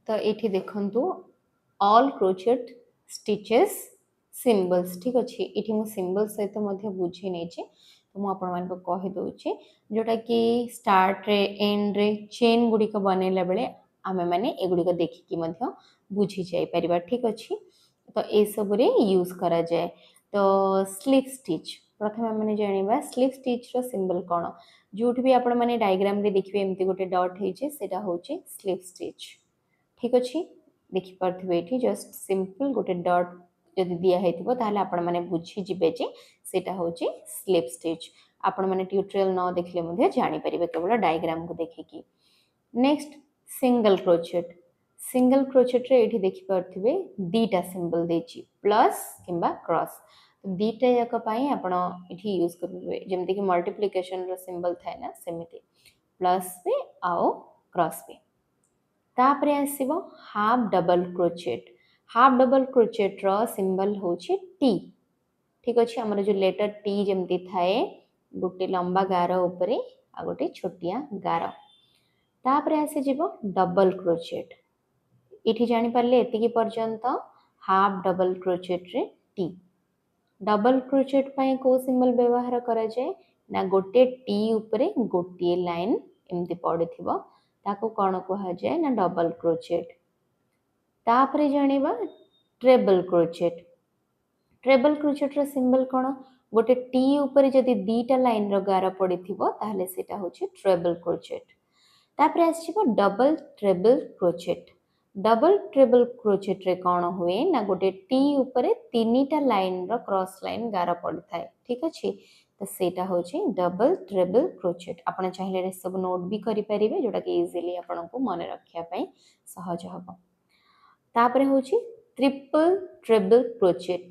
तो ये देखु ऑल क्रोचेट स्टिचेस सिंबल्स ठीक अच्छे ये मुझे सिंबल सहित बुझी नहीं तो मुझे कही दूचे जोटा कि स्टार्ट रे एंड रे चेन गुड़िक बनैला बेले आमे मैंने एगुड़िक देखिकी बुझी जापर ठीक अच्छे तो ये सब यूज करा जाए तो स्लिप स्टिच प्रथम आम जाना स्लिप स्टिच रो सिंबल कौन जो भी आपण मैंने डायग्राम रे देखिए एमती गोटे डॉट होइछे सेटा होचे स्लिप स्टिच ठीक अच्छे देखिपे ये जस्ट सिंपल गोटे डॉट जदि दिखाई ताहले आपण मैंने बुझी जिबे जे सेटा होचे स्लिप स्टिच आपण मैंने ट्यूटोरियल न देखले मध्ये जानि परिबे केवल डायग्राम को देखिकी नेक्स्ट सिंगल क्रोचेट रे एठी देखि परथिबे दीटा सिंबल देछि प्लस किंबा क्रॉस दीटा याक पई आपण एठी यूज करबे जेमति कि मल्टीप्लिकेशन रो सिंबल थाए ना सेमिति प्लस पे आओ क्रॉस पे तापरे आसीबो हाफ डबल क्रोचेट रो सिंबल होछि टी ठीक अच्छे आमर जो लेटर टी जमती थाए गोटे लंबा गार उपरे आ गोटे छोटिया गार तापरे आसी जीवो डबल क्रोचेट इठी जानि पारले एतिकी पर्यंत हाफ डबल क्रोचेट रे टी डबल क्रोचेट पई को सिंबल व्यवहार करा जाए ना गोटे टी उपरे गोटे लाइन एमती पड़िथिबो ताको कोन कहा जाए ना डबल क्रोचेट तापरे जानिबा ट्रेबल क्रोचेट रो सिंबल कोन गोटे टी उपरे जदि दीटा लाइन रो गार पड़िथिबो ताहले सेटा होछि ट्रेबल क्रोचेट तापरे आसीबो डबल ट्रेबल क्रोचेट रे कौन हुए ना गोटे टी उपरे तीनीटा लाइन रो क्रॉस लाइन गार पड़ी थाए ठीक अच्छे तो सेटा होछि डबल ट्रेबल क्रोचेट आपण चाहिले रे सब नोट भी करि परिबे जोटा कि इजीली आपण को मन रखिया पई सहज हबो तापरे होछि ट्रिपल ट्रेबल क्रोचेट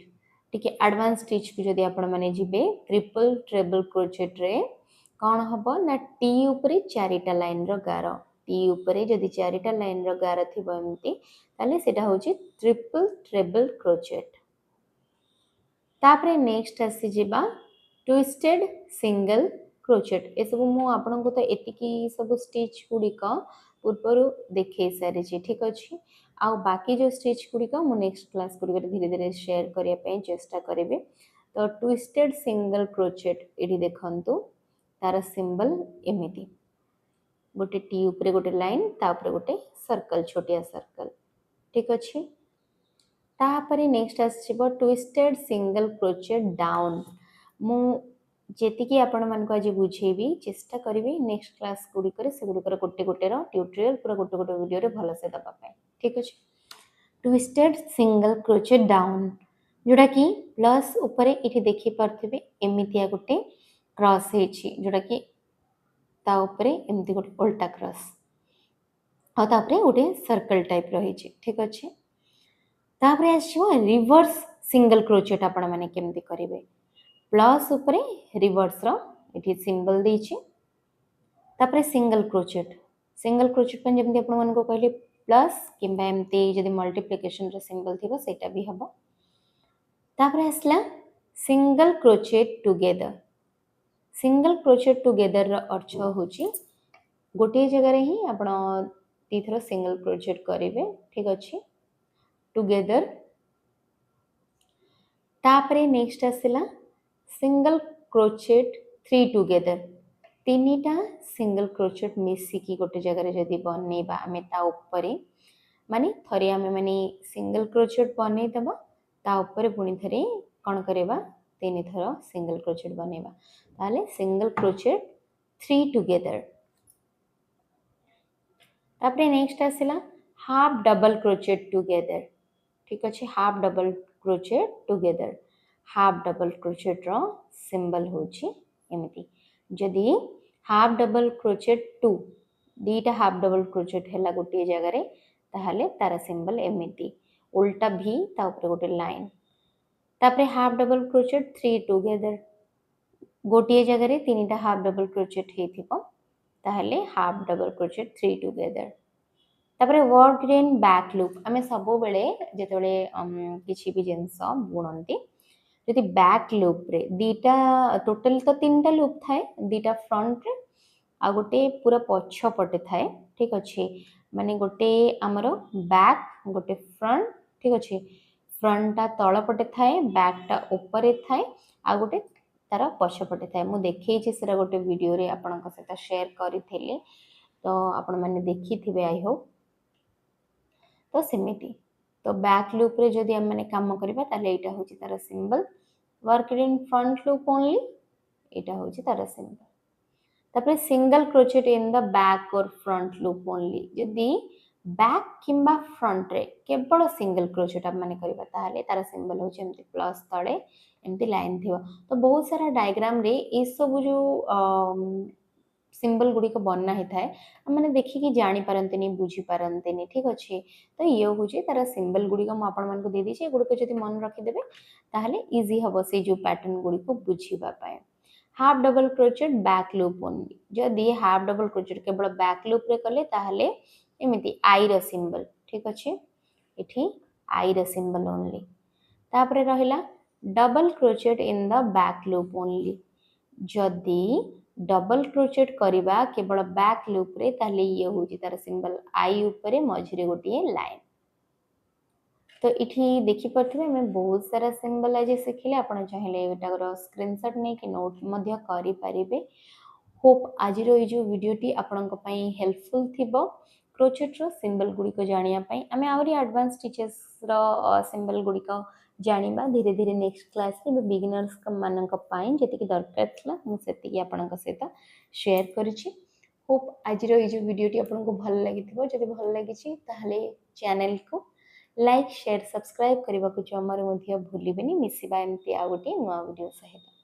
टिके एडवांस स्टिच को जदि आपण माने जिबे ट्रिपल ट्रेबल क्रोचेट रे कौन हम ना टी उपरे चारिटा लाइन रो गार टी उपरे जदि चारिटा लाइन रो गार थिबो एमती ताले सेटा होछि ट्रिपल ट्रेबल क्रोचेट तापरे नेक्स्ट आसी जिबा ट्विस्टेड सिंगल क्रोचेट ए सब मु आपन को तो एतिकी सब स्टिच गुडिक पूर्वरु देखे सारी छी ठीक अछि आ बाकी जो स्टिच गुडिक मु नेक्स्ट क्लास गुडिक धीरे धीरे शेयर करिया पे चेष्टा करिवे तो ट्विस्टेड सिंगल क्रोचेट एठी देखंतु तार सिंबल एमिति गोटे टी उपरे गोटे लाइन तापरे गोटे सर्कल छोटिया सर्कल ठीक अच्छे तापरे नेक्स्ट आसीबो ट्विस्टेड सिंगल क्रोचेट डाउन मु जेतिकी आपण मन को आज बुझेबी चेष्टा करिवे नेक्स्ट क्लास गुडिकर से गुडिकर गोटे गोटे रो ट्यूटोरियल पूरा गोटे गोटे वीडियो रे भलो से दबा पाए ठीक अच्छे ट्विस्टेड सिंगल क्रोचेट डाउन जोटा कि प्लस ऊपर इठी देखि परथिबे एमितिया गोटे क्रॉस हेछि जोटा कि ता ऊपर एमती गोटे उल्टा क्रॉस आ तापरे गोटे सर्कल टाइप रही ठीक अच्छे तापरे आछो रिवर्स सिंगल क्रोचेट आपण माने केमती करिवे प्लस ऊपर रिवर्स रो इठी सिंबल देछि तापरे सिंगल क्रोचेट पर जेमती आपण मन को कहले प्लस किंबा एमती जदि मल्टीप्लिकेशन रो सिंबल थिबो सेटा भी हबो तापरे आसला सिंगल क्रोचेट टुगेदर रो अर्थ होची गोटे जगह रे ही आपण तीथरो सिंगल क्रोचेट करिवे ठीक अछि टुगेदर तापरे नेक्स्ट आसिला सिंगल क्रोचेट 3 टुगेदर तीनीटा सिंगल क्रोचेट मिसी की गोटे जगह रे जदी बनेबा आमे ता ऊपर माने थरे आमे माने सिंगल क्रोचेट बने दबा ता ऊपर पुनी थरे कोन करेबा तीन थर सिंगल क्रोचेट बनेबा ताले सिंगल क्रोचेट 3 टुगेदर तापरे नेक्स्ट आसिला हाफ डबल क्रोचेट टुगेदर ठीक अच्छे हाफ डबल क्रोचेट रो सिंबल होची एमिति जदि हाफ डबल क्रोचेट 2 दीटा हाफ डबल क्रोचेट हैला गोटे जगह रे ताहले तार सिंबल एमिति उल्टा भी ता ऊपर गोटे लाइन तापरे हाफ डबल क्रोचेट 3 टुगेदर गोटे जगह रे तीनटा हाफ डबल क्रोचेट हेथिबो ताहले हाफ डबल क्रोचेट 3 टुगेदर तापरे वर्ड ग्रेन बैक लूप आमे सब बेले जेते बेले किछि भी जिंस बुणंती जदि बैक लूप रे दीटा टोटल तो तीनटा लूप थाए दीटा फ्रंट रे आ गोटे पूरा पछ पटे थाए ठीक अच्छे माने गोटे आमर बैक गोटे फ्रंट ठीक अच्छे फ्रंटा तल पटे थाए बैकटा ऊपर थाए आ गोटे तार पछपटे थाए मुझे देखी से गोटे वीडियो रे आपण सहित शेयर करी तो आपण मैंने देखी थे आई होप तो सेमिति तो बैक लूप रे जदि हम माने काम करबा ताले एटा होची तार symbol work in front loop only एटा होची तार सिंबल तापर single crochet in the back और फ्रंट लूप ओनली जदि बैक किंबा फ्रंट रे केवल सिंगल क्रोचेट हम माने करबा ताले तार सिंबल होची एमती प्लस तळे एमती लाइन थिबो तो बहुत सारा डायग्राम रे ए सब जो सिंबल गुड़ी को बना ही थाए मैंने देखिकी जानी पारंतेनी बुझी पारंतेनी ठीक अच्छे तो ये हूँ तार सिंबल गुड़ी को आपण मानक दे दीजिए गुड़ी को जब मन रखिदेवे ताहले इजी हम से जो पैटर्न गुड़ी को बुझीबा half double crochet back loop only जदि हाफ डबल क्रोचेट केवल बैक लूप रे कले ताहले एमिति आई रो सिंबल ठीक अच्छे इठी आई रो सिंबल ओनली तापरे रहिला double crochet in the back loop only जदि डबल क्रोचेट करबा केवल बैक लूप रे ताले ये होची तार सिंबल आई ऊपर मझिरे गोटे लाइन तो इठी देखि परथिबे मैं बहुत सारा सिंबल आज सिखिले आपण चाहिले एटाकर स्क्रीनशॉट नै कि नोट मध्य करि परिबे होप आज रो जो वीडियो टी आपन को पई हेल्पफुल थिबो क्रोचेट रो सिंबल गुडी को जानिया पई आमे आवरी एडवांस टीचर्स रो सिंबल गुडी को जानिबा धीरे धीरे नेक्स्ट क्लास रे बिगिनर्स मानक पई जति कि दरकार थला मु सेति कि आपन को सहित शेयर करिछि होप आज रो जो वीडियो टी आपन को भल लागिथिबो जदि भल लागिछि ताहले चैनल को लाइक शेयर सब्सक्राइब करने को जमार भूलिबेनी मिसिबा एमती आ गोटे नुआ वीडियो सहित।